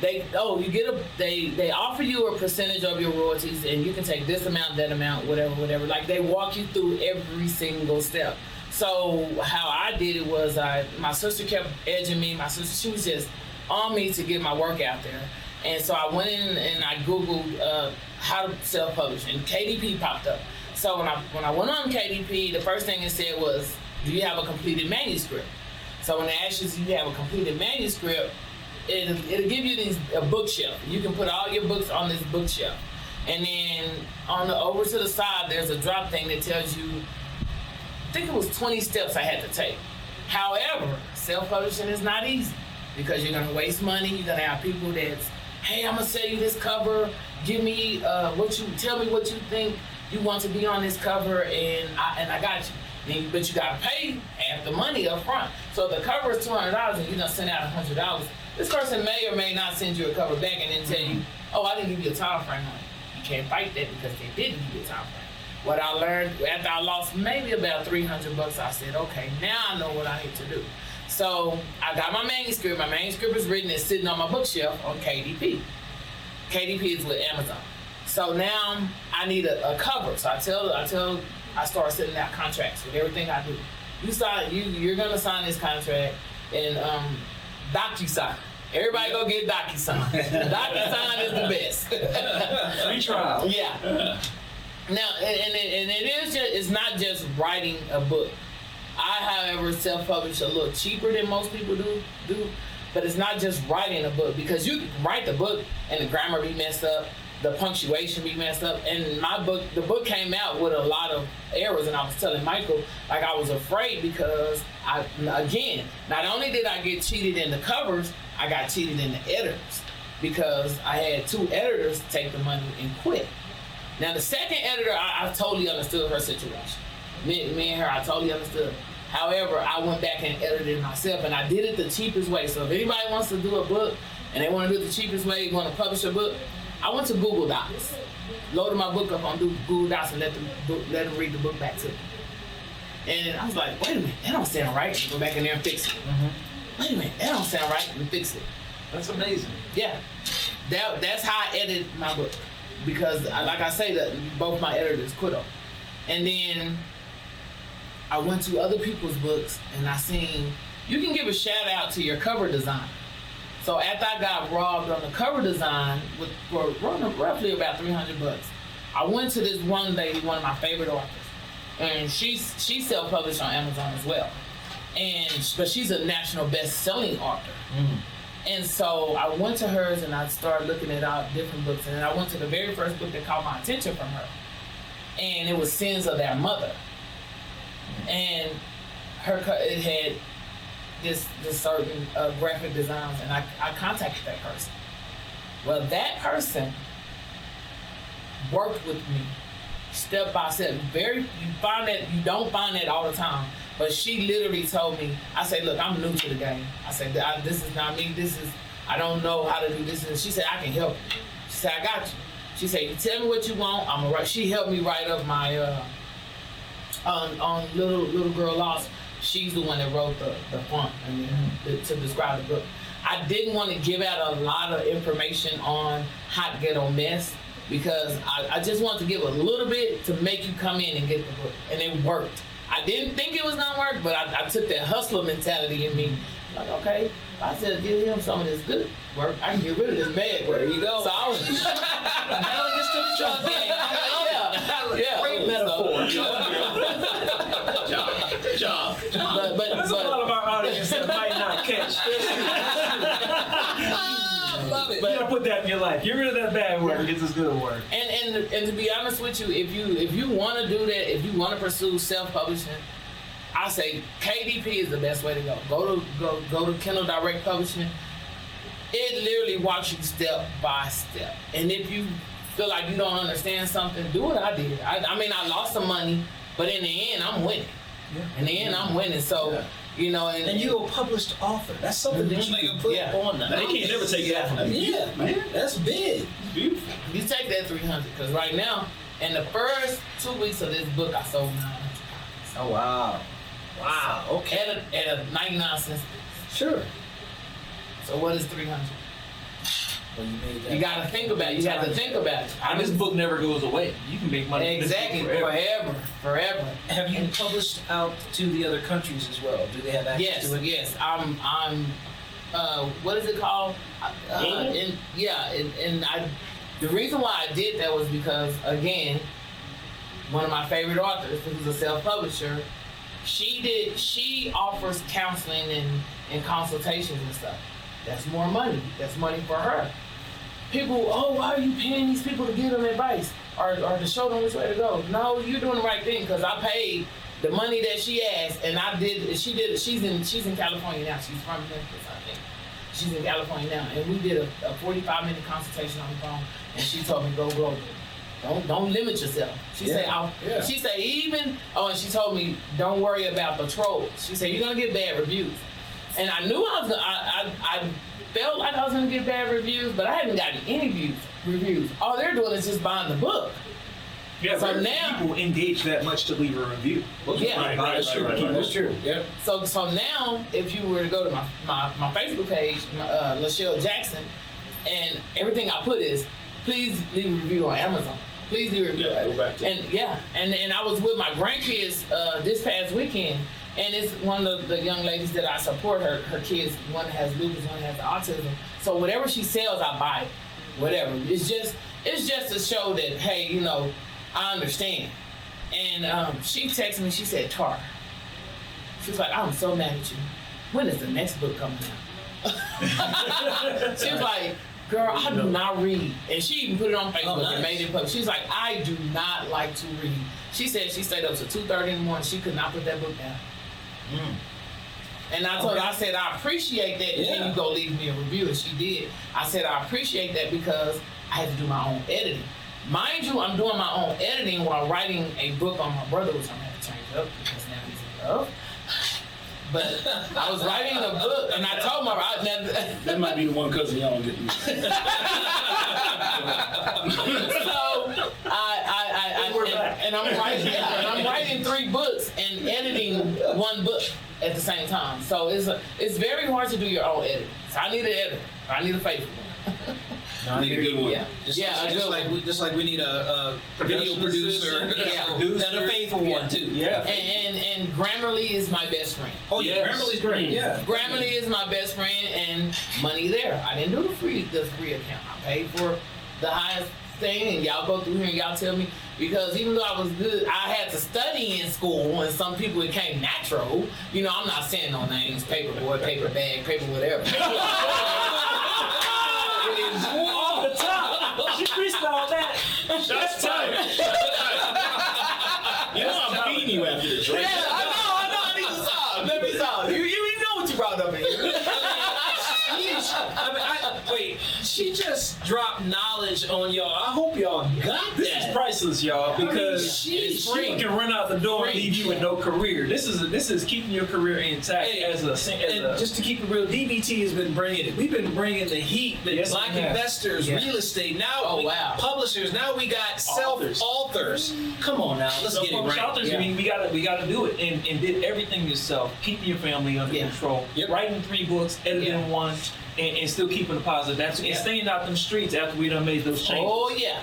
they offer you a percentage of your royalties, and you can take this amount, that amount, whatever. Like, they walk you through every single step. So how I did it was, my sister kept edging me. My sister, she was just on me to get my work out there. And so I went in and I Googled how to self-publish, and KDP popped up. So when I went on KDP, the first thing it said was, do you have a completed manuscript? So when they ask you if you have a completed manuscript, it'll give you a bookshelf. You can put all your books on this bookshelf. And then over to the side, there's a drop thing that tells you, I think it was 20 steps I had to take. However, self-publishing is not easy, because you're gonna waste money. You're gonna have people that's, hey, I'm gonna sell you this cover. Give me tell me what you think you want to be on this cover, and I got you. But you gotta pay half the money up front. So if the cover is $200 and you're gonna send out $100, this person may or may not send you a cover back and then tell you, oh, I didn't give you a time frame on it. You can't fight that because they didn't give you a time frame. What I learned after I lost maybe about $300, I said, okay, now I know what I need to do. So I got my manuscript. My manuscript is written. It's sitting on my bookshelf on KDP. KDP is with Amazon. So now I need a cover. So I start sending out contracts with everything I do. You're gonna sign this contract, and DocuSign. Everybody go get DocuSign. DocuSign is the best. Free trial. Yeah. Now, and it's not just writing a book. I, however, self-publish a little cheaper than most people do, but it's not just writing a book, because you can write the book and the grammar be messed up, the punctuation be messed up, and the book came out with a lot of errors, and I was telling Michael, like, I was afraid because not only did I get cheated in the covers, I got cheated in the editors, because I had 2 editors take the money and quit. Now, the second editor, I totally understood her situation. Me and her, I totally understood. However, I went back and edited it myself, and I did it the cheapest way. So if anybody wants to do a book and they want to do it the cheapest way, you want to publish a book, I went to Google Docs, loaded my book up on Google Docs, and let them read the book back to me. And I was like, wait a minute, that don't sound right. Go back in there and fix it. Wait a minute, that don't sound right, and fix it. That's amazing. Yeah, that's how I edit my book, because like I say, that both my editors quit on. And then I went to other people's books and I seen, you can give a shout out to your cover design. So after I got robbed on the cover design for roughly about $300, I went to this one lady, one of my favorite authors, and she's self-published on Amazon as well. But she's a national best-selling author. And so I went to hers and I started looking at all different books, and then I went to the very first book that caught my attention from her, and it was Sins of Their Mother. And it had this certain graphic designs, and I contacted that person. Well, that person worked with me step by step. You don't find that all the time. But she literally told me, I said, look, I'm new to the game. I said, this is not me. I don't know how to do this. And she said, I can help you. She said, I got you. She said, you tell me what you want, I'm gonna write. She helped me write up my, on Little Girl Lost. She's the one that wrote the font to describe the book. I didn't want to give out a lot of information on Hot Ghetto Mess, because I just wanted to give a little bit to make you come in and get the book. And it worked. I didn't think it was gonna work, but I took that hustler mentality in me. Like, okay, I said, give him some of this good work, I can get rid of this bad work. There you go. So I was analogous to the truck game. Yeah. Great metaphor. Job. But there's a lot of our audience that might not catch this. Love it. You gotta put that in your life. Get rid of that bad work and get this good work. And to be honest with you, if you want to do that, if you want to pursue self-publishing, I say KDP is the best way to go. Go to Kindle Direct Publishing. It literally walks you step by step. And if you feel like you don't understand something, do what I did. I mean, I lost some money, but in the end, I'm winning. Yeah. In the end, I'm winning. So. You know, and you're a published author. That's something that you can put on that. They can't never take that from you. Yeah, man. That's big. It's beautiful. You take that 300, because right now, in the first 2 weeks of this book, I sold 900 copies. Oh, wow. Wow, okay. At a 99 cents. Sure. So what is 300? Well, you made that. You gotta think about it. You have to think about it. This book never goes away. You can make money. Exactly. Forever. Have you published out to the other countries as well? Do they have access to it? Yes. I'm what is it called? The reason why I did that was because, again, one of my favorite authors, who's a self-publisher, she offers counseling and consultations and stuff. That's more money. That's money for her. People, why are you paying these people to give them advice or to show them which way to go? No, you're doing the right thing, because I paid the money that she asked, and I did. She did. She's in California now. She's from Memphis, I think. She's in California now, and we did a 45-minute consultation on the phone, and she told me, go global. Don't limit yourself. She said, she said even. And she told me, don't worry about the trolls. She said, you're gonna get bad reviews. And I knew I felt like I was gonna get bad reviews, but I hadn't gotten any reviews. All they're doing is just buying the book. Yeah, so now people engage that much to leave a review. Yeah, That's true. Yeah. So now, if you were to go to my Facebook page, Lachel Jackson, and everything I put is, please leave a review on Amazon. Please leave a review. Yeah, go back to and I was with my grandkids this past weekend. And it's one of the young ladies that I support, her kids, one has lupus, one has autism. So whatever she sells, I buy it. Whatever. It's just to show that, hey, you know, I understand. And she texted me, she said, Tar. She was like, I'm so mad at you. When is the next book coming out? She was like, girl, I do not read. And she even put it on Facebook and made it public. She's like, I do not like to read. She said she stayed up to 2:30 in the morning. She could not put that book down. And I told her, I said, I appreciate that. Can you go leave me a review? And she did. I said, I appreciate that because I had to do my own editing. Mind you, I'm doing my own editing while writing a book on my brother, which I'm going to have to change up because now he's in love. But I was writing a book, and I told my that might be the one cousin y'all don't get. and I'm writing 3 books and editing 1 book at the same time. So it's very hard to do your own editing. So I need an editor. I need a faithful one. I need a good one. Yeah. Just like we need a video producer and a faithful one too. Yeah. And Grammarly is my best friend. Oh yeah, Yes. Grammarly's great. Yeah. Grammarly is my best friend, and money there. I didn't do the free account. I paid for the highest thing, and y'all go through here and y'all tell me, because even though I was good, I had to study in school, and some people it came natural. You know, I'm not saying no names, paperboy, paper bag, paper whatever. Off the top. She freestyled that. Shots fired. You know I'm beating you after this, right? Yeah, I know. I need to solve. Let me solve. You know what you brought up in here. Wait, she just dropped knowledge on y'all. I hope y'all got This is priceless, y'all, because she can run out the door and leave you with no career. This is keeping your career intact as a just to keep it real, DBT has been bringing it. We've been bringing the heat. Yes, Black we have. investors, real estate. Now, publishers. Now we got self-authors. Come on now, let's get it right. Authors, I mean, we gotta do it, and did everything yourself, keeping your family under control, writing 3 books, editing 1. And still keeping the positive. And staying out them streets after we done made those changes. Oh yeah.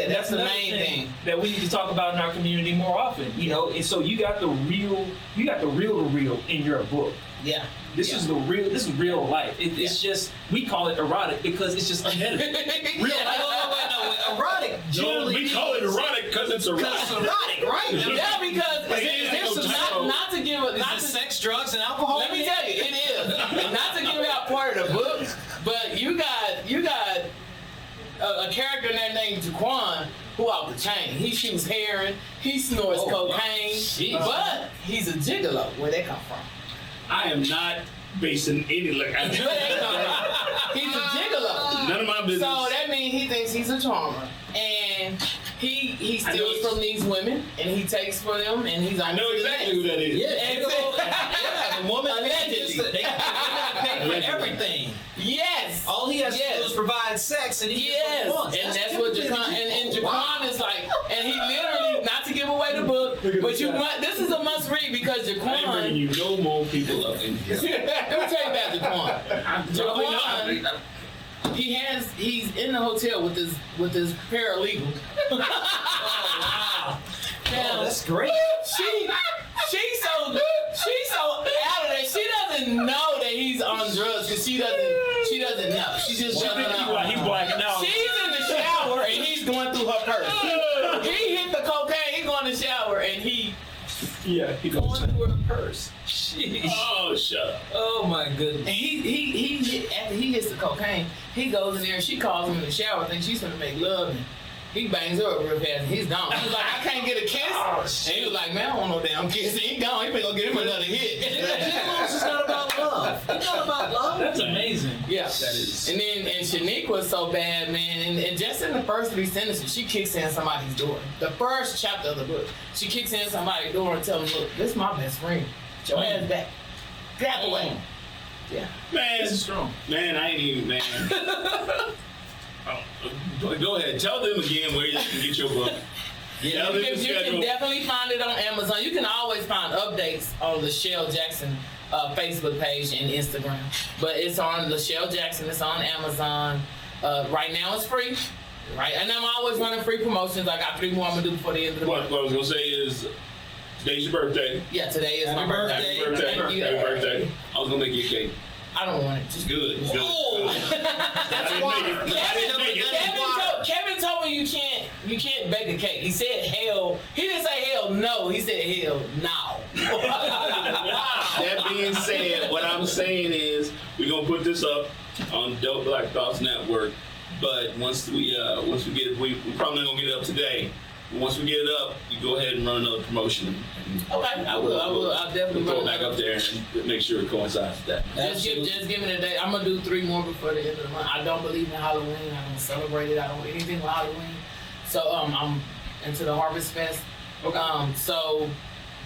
That's the main thing that we need to talk about in our community more often. You know, and so you got the real to real in your book. Yeah. This is real life. It's just, we call it erotic because it's just unedited. Real life. No, erotic. No, we call it erotic because it's erotic. It's erotic, right? Yeah, because not to give not to sex, drugs, and alcohol. Let me tell you, it is. And not to give out part of the book, but you got a character in there named Jaquan who off the chain. He shoots heroin, he snorts cocaine, but he's a gigolo. Where'd that come from? I am not basing any He's a gigolo. None of my business. So that means he thinks he's a charmer. And he steals from these women, and he takes for them, and he's on I know exactly who that is. Yeah, the woman allegedly. They gotta pay for everything. Yes. All he has to do is provide sex, and he and that's what Jaquan. And Jaquan is like, and he literally, not to give away the book, but this is a must read because I ain't Jaquan. bringing you no more people up in here. Let me tell you about Jaquan. Jaquan. He's in the hotel with his paralegal. Now, that's great. She's so out of there. She doesn't know that he's on drugs because she doesn't know. She just doesn't know. He's blacking out. She's in the shower and he's going through her purse. He hit the cocaine. He going to the shower and he going through her purse. Jeez. Oh, shut up. Oh my goodness. And after he hits the cocaine, he goes in there and she calls him in the shower, thinks she's gonna make love, and he bangs her up real fast and he's gone. He's like, I can't get a kiss. And he was like, man, I don't want no damn kiss. He ain't gone. He been gonna get him another hit. It's not about love. It's not about love. That's amazing. Yeah. That is. And then Shaniqua's so bad, man. And just in the first 3 sentences, she kicks in somebody's door. The first chapter of the book, she kicks in somebody's door and tells them, look, this is my best friend. Get your ass back. Get out the way. Yeah. Man, This is strong. man, I ain't even, man. Go ahead. Tell them again where you can get your book. Yeah, you can definitely find it on Amazon. You can always find updates on Lachel Jackson Facebook page and Instagram. But it's on Lachel Jackson. It's on Amazon. Right now it's free. Right, and I'm always running free promotions. I got 3 more I'm gonna do before the end of the month. What I was gonna say is, today's your birthday. Yeah, today is my birthday. Happy birthday. Thank you. Happy birthday. I was gonna make you a cake. I don't want it. Just Good. Whoa. I didn't make it. Kevin told me you can't bake a cake. He said hell. He didn't say hell no. He said hell no. That being said, what I'm saying is we're gonna put this up on Dope Black Thoughts Network. But once we get it, we're probably not gonna get it up today. But once we get it up, you go ahead and run another promotion. Okay, I will. I'll definitely throw it run back up there and make sure it coincides with that. Just give me the day. I'm gonna do 3 more before the end of the month. I don't believe in Halloween. I don't celebrate it. I don't do anything with Halloween. So I'm into the Harvest Fest. Okay. So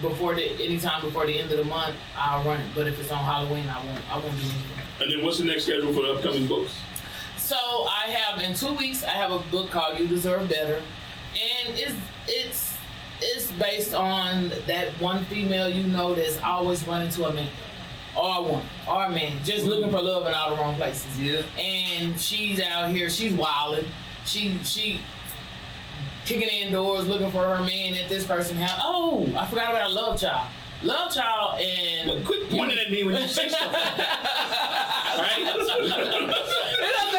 anytime before the end of the month, I'll run it. But if it's on Halloween, I won't do anything. And then what's the next schedule for the upcoming books? So I have in 2 weeks. I have a book called "You Deserve Better," and it's based on that one female you know that's always running to a man, or a woman, or a man, just looking for love in all the wrong places. Yeah. And she's out here. She's wilding. She kicking in doors looking for her man at this person's house. Oh, I forgot about Love Child. Love Child and... Well, quit pointing at me when you say stuff like that. Right? It doesn't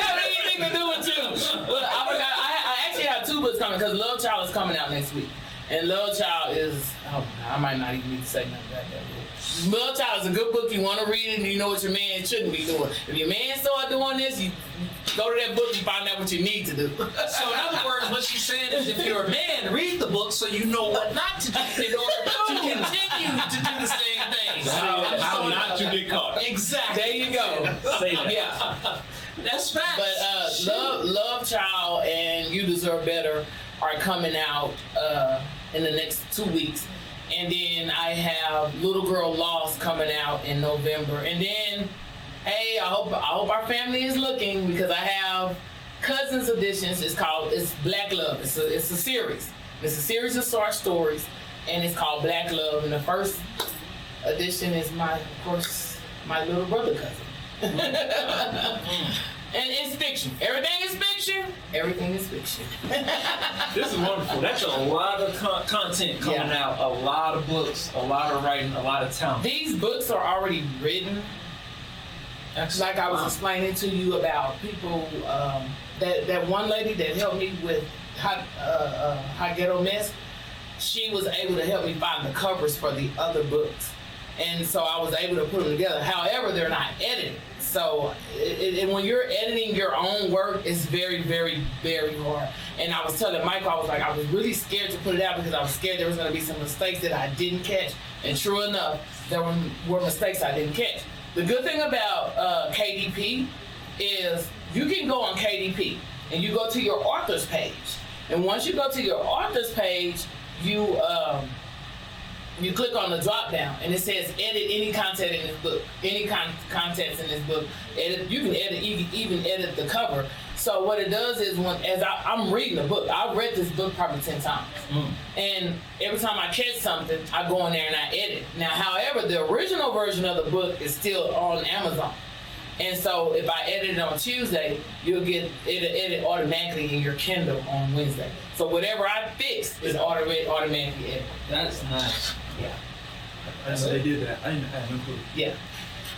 have anything to do with you. But I forgot. I actually have 2 books coming because Love Child is coming out next week. And Love Child is... Oh, I might not even need to say nothing about that book. Love Child is a good book. You want to read it and you know what your man shouldn't be doing. If your man start doing this, you go to that book, you find out what you need to do. So in other words, what she's saying is if you're a man, read the book so you know what not to do in order to continue to do the same thing. How not to get caught. Exactly. There you go. Say that. Yeah. That's facts. But Love Child and You Deserve Better are coming out in the next 2 weeks. And then I have Little Girl Lost coming out in November. And then, hey, I hope our family is looking because I have Cousins Editions. It's Black Love. It's a series. It's a series of short stories, and it's called Black Love. And the first edition is of course, my little brother cousin. And it's fiction. Everything is fiction. Everything is fiction. This is wonderful. That's a lot of content coming out. A lot of books, a lot of writing, a lot of talent. These books are already written. Like I was explaining to you about people, that one lady that helped me with Hot Ghetto Mess, she was able to help me find the covers for the other books. And so I was able to put them together. However, they're not edited. So and when you're editing your own work, it's very, very, very hard. And I was telling Michael, I was really scared to put it out because I was scared there was going to be some mistakes that I didn't catch. And true enough, there were mistakes I didn't catch. The good thing about KDP is you can go on KDP and you go to your author's page. And once you go to your author's page, you click on the drop down and it says edit any content in this book, any contents in this book. You can even edit the cover. So what it does is I'm reading the book, I've read this book probably 10 times. And every time I catch something, I go in there and I edit. Now, however, the original version of the book is still on Amazon. And so if I edit it on Tuesday, you'll get it edit automatically in your Kindle on Wednesday. So whatever I fix is automatically edited. That's nice. Yeah. That's how they did that. I didn't have no clue. Yeah.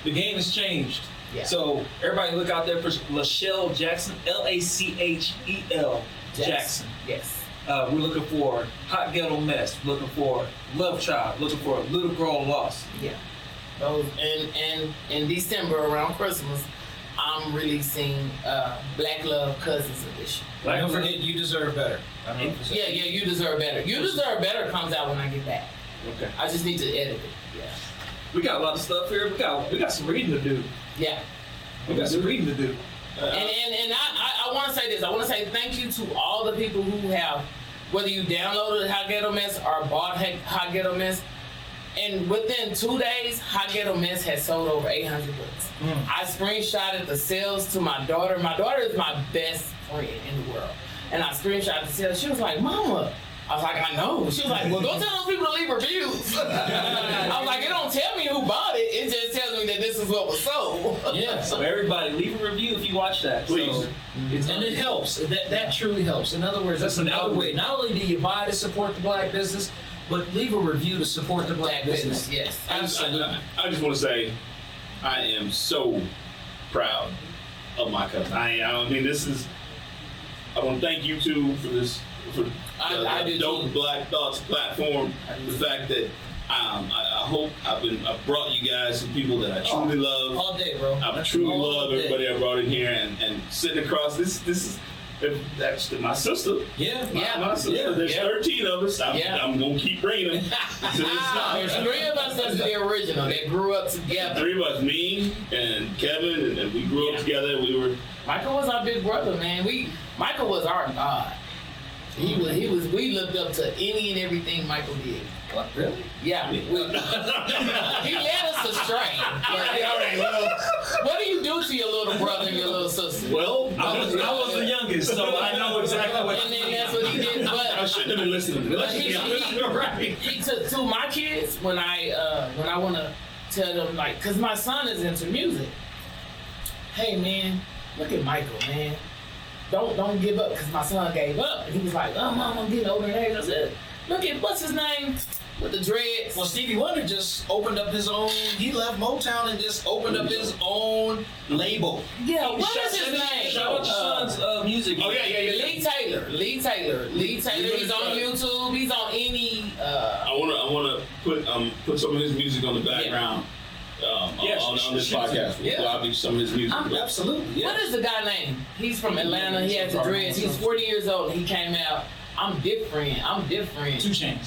The game has changed. Yeah. So everybody look out there for Lachel Jackson, Lachel Jackson. Yes. We're looking for Hot Ghetto Mess. We're looking for Love Child. Looking for Little Girl Lost. Yeah. Those and in December around Christmas, I'm releasing Black Love Cousins Edition. Don't forget, You Deserve Better. Yeah, You Deserve Better. You Deserve Better comes out when I get back. Okay. I just need to edit it. Yeah. We got a lot of stuff here. We got some reading to do. Yeah. We got some reading to do. And I want to say this. I want to say thank you to all the people who have, whether you downloaded Hot Ghetto Mess or bought Hot Ghetto Mess, and within 2 days, Hot Ghetto Mess has sold over 800 books. I screenshotted the sales to my daughter. My daughter is my best friend in the world. And I screenshotted the sales. She was like, Mama. I was like, I know. She was like, well, go tell those people to leave reviews. I was like, it don't tell me who bought it. It just tells me that this is what was sold. Yeah, so everybody, leave a review if you watch that. Please. So, And it helps. That truly helps. In other words, that's another way. Not only do you buy to support the black business, but leave a review to support the black business. Yes. I just want to say, I am so proud of my cousin. I mean, I want to thank you two for this, for I the do Dope too. Black Thoughts platform. The fact that I hope I've brought you guys some people that I truly love. All day, bro. I truly All love day. everybody I brought in here and sitting across this is. That's my sister. Yeah. My sister. Yeah. There's 13 of us. Yeah. I'm gonna keep bringing them. There's 3 of us that's the original. They grew up together. 3 of us, me and Kevin, and we grew up together. We were. Michael was our big brother, man. Michael was our God. We looked up to any and everything Michael did. What, really? Yeah. He led us astray. All right. Well, What do you do to your little brother and your little sister? I'm have been listening. Let's just be honest. To my kids, when I want to tell them, like, because my son is into music. Hey man, look at Michael, man. Don't give up, because my son gave up. And he was like, oh, Mom, I'm getting older in age. I said, look at, what's his name? With the dreads. Well, Stevie Wonder just opened up his own. He left Motown and just opened up his own label. Yeah, what is his name? Shout out your son's music. Oh, yeah. Lee Taylor. He's on YouTube. He's on any. I wanna put some of his music on the background. On this podcast. Yeah. I'll be some of his music. Absolutely. Yeah. What is the guy name? He's from Atlanta. He has the dreads. He's 40 years old. He came out. I'm different. 2 Chainz.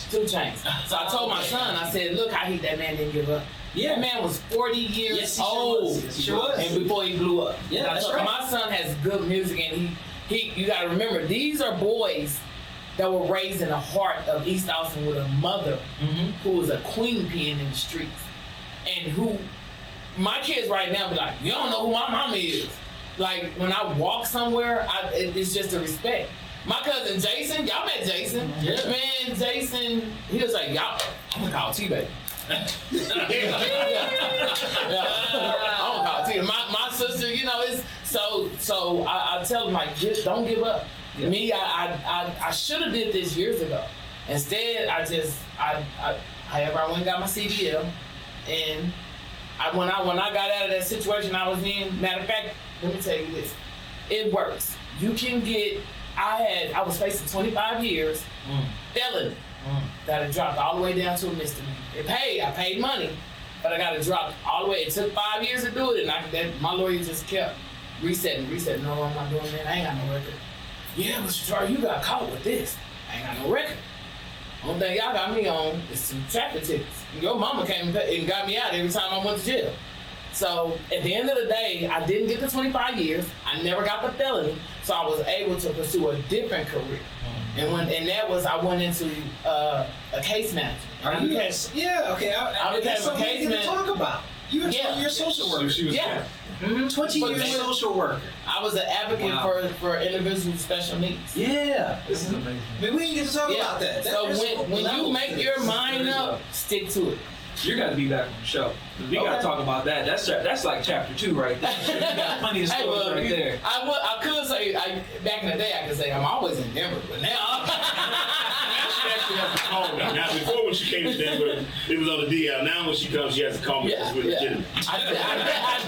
So I told my son, I said, look how that man didn't give up. Yeah. That man was 40 years Yes, old. Sure was. And before he blew up. Yeah, that's right. My son has good music, and he you gotta remember, these are boys that were raised in the heart of East Austin with a mother who was a queen pin in the streets. And who, my kids right now be like, you don't know who my mama is. Like, when I walk somewhere, it's just a respect. My cousin Jason, y'all met Jason. Yeah. Man, Jason, he was like, y'all, I'm gonna call T-Baby. I'm gonna call T. My sister, you know, it's so I tell them, like, just don't give up. Yeah. Me, I should have did this years ago. Instead, however, I went and got my CDL, and when I got out of that situation I was in, matter of fact, let me tell you this, it works. You can get. I was facing 25 years, felony. Got it dropped all the way down to a misdemeanor. I paid money, but I got it dropped all the way. It took 5 years to do it, and my lawyer just kept resetting. No, I'm not doing that. I ain't got no record. Yeah, Mr. Charles, you got caught with this. I ain't got no record. Only thing y'all got me on is some traffic tickets. Your mama came and got me out every time I went to jail. So at the end of the day, I didn't get the 25 years. I never got the felony, so I was able to pursue a different career. And I went into a case manager. Yeah, okay. I became that's a something case you manager. To talk about. You're a social worker. Yeah. 20 years social worker. I was an advocate for individuals with special needs. Yeah. This is amazing. I mean, we didn't get to talk about that. So when you make your mind up, stick to it. You got to be back on the show. We got to talk about that. That's like chapter 2 right there. You got plenty of stories right there. I could say, back in the day, I could say I'm always in Denver, but now. Now, before when she came to Denver, it was on the DL. Now when she comes, she has to call me. I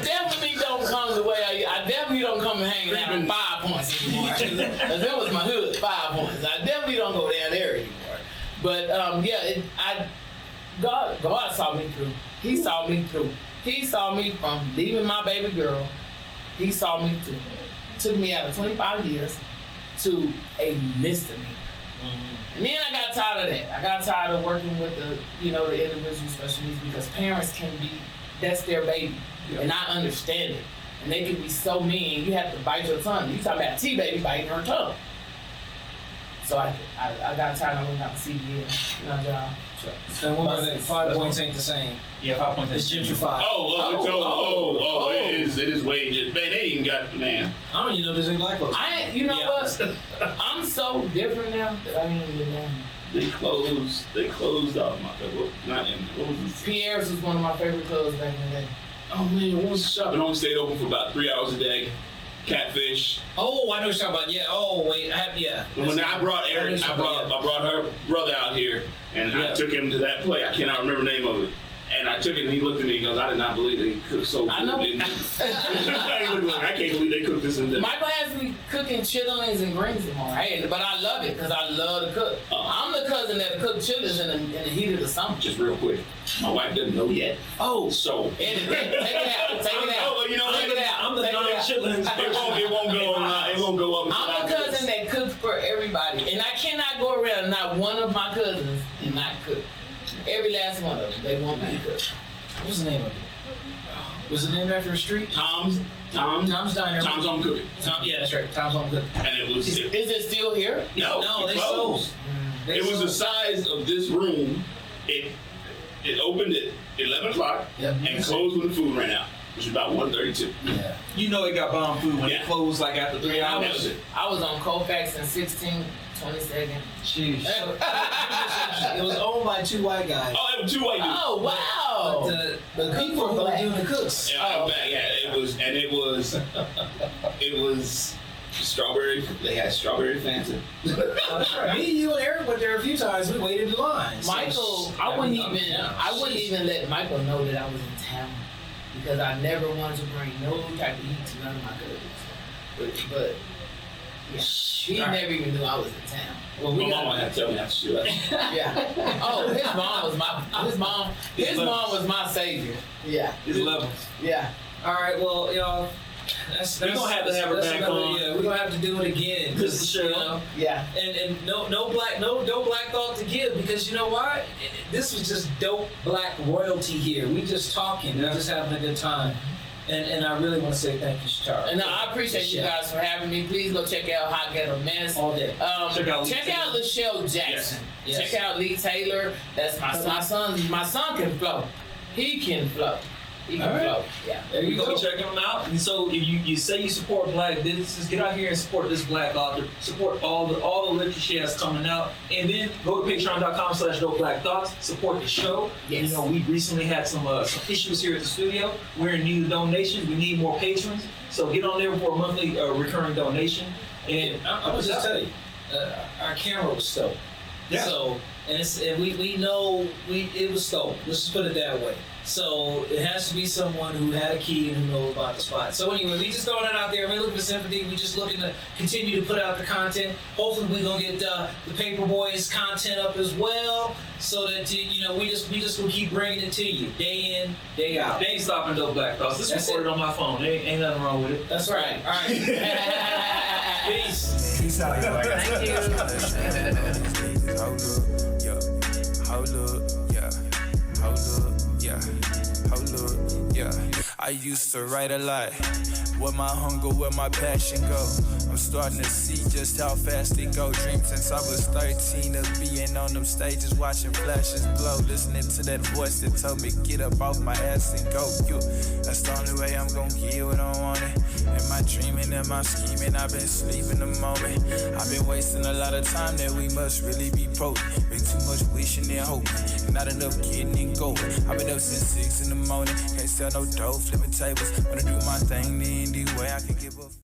definitely don't come the way I definitely don't come and hang out in 5 points anymore. That was my hood, 5 points. I definitely don't go down there anymore. But God saw me through. He saw me through. He saw me from leaving my baby girl. He saw me through. Took me out of 25 years to a misdemeanor. And then I got tired of that. I got tired of working with the individual with special needs, because parents that's their baby. Yeah. And I understand it. And they can be so mean, you have to bite your tongue. You talking about T-Baby biting her tongue. So I got tired of looking out the CDL, job. And what about that? 5 points ain't the same. Yeah, 5 points. It's gentrified. It is way. Man, they even got, man. I don't even know there's any black folks. What? I'm so different now that I ain't even know. They closed off what was this? Pierre's was one of my favorite clubs back in the day. Oh man, what was the shop? It only stayed open for about 3 hours a day. Catfish. Oh, I know what you're talking about. Yeah. Oh, wait. When I brought Eric, I brought her brother out here, and I took him to that place. I cannot remember the name of it. And I took it, and he looked at me and goes, I did not believe they cooked so good. I know. I can't believe they cooked this and that. Michael has me cooking chitlins and greens tomorrow. Hey, but I love it because I love to cook. I'm the cousin that cooked chitlins in the heat of the summer. Just real quick, my wife doesn't know yet. Oh, so take it out. I'm the non-chitlins. It won't go up. I'm the cousin that cooks for everybody, and I cannot go around not one of my cousins and not cook. Every last one of them, they want me to cook. What's the name of it? Was it named after a street? Tom's Diner. Tom's Home Cooking. Yeah, that's right. Tom's Home Cooking. And it was. Is it still here? No, they closed. It was the size of this room. It opened at 11 o'clock and closed when the food ran out, which was about 1:32. Yeah. You know it got bomb food when it closed like after 3 hours. I was on Colfax and 16th 22nd. Jeez. It was owned by 2 white guys. Oh, it was 2 white dudes. Oh, wow. But the people who were doing the cooks. Yeah, it was strawberry. They had strawberry Fanta. Me, you, and Eric went there a few times. We waited in line. Michael, I wouldn't even let Michael know that I was in town because I never wanted to bring no type of heat to none of my cousins. But yeah, he never even knew I was in town. Well, My mama had to tell me not to shoot up. Yeah. Oh, his mom was my savior. Yeah. His levels. Yeah. All right, well, y'all. We're gonna have to have her back on. Yeah, we're gonna have to do it again. This is the show. You know, Yeah. and no black thought to give, because you know why? This was just dope black royalty here. We just talking, we just having a good time. And I really want to say thank you, Shatara. And I appreciate you guys for having me. Please go check out Hot Ghetto Mess. All day. Check out Lachel Jackson. Yes. Check out Lee Taylor. That's my son. My son can flow. He can flow. He can flow. Yeah. There you Go go. check them out. And so if you say you support black businesses, get out here and support this black author. Support all the literature she has coming out. And then go to patreon.com/dopeblackthoughts. Support the show. Yes. You know, we recently had some issues here at the studio. We're in need of donations. We need more patrons. So get on there for a monthly recurring donation. And I'm gonna just tell you, our camera was stolen. Yeah. So, and we know it was stolen. Let's just put it that way. So it has to be someone who had a key and who knows about the spot. So anyway, we just throwing that out there. We're looking for sympathy. We just looking to continue to put out the content. Hopefully, we're gonna get the Paper Boys content up as well, so that we just gonna keep bringing it to you day in, day out. they ain't stopping Dope Black Thoughts. This is That's recorded it. on my phone. Ain't nothing wrong with it. That's right. All right. Peace. Peace out, y'all. Thank you. Hold up, yeah. I used to write a lot. Where my hunger, where my passion go. I'm starting to see just how fast it go. Dream since I was 13 of being on them stages, watching flashes glow, listening to that voice that told me get up off my ass and go. That's the only way I'm gonna get what I wanted. Am I dreaming? Am I scheming? I've been sleeping the moment. I've been wasting a lot of time that we must really be broken. Been too much wishing and hoping, and not enough getting and going. I've been up since 6 in the morning. Can't sell no dough, flipping tables. Wanna do my thing the indie way I can give up.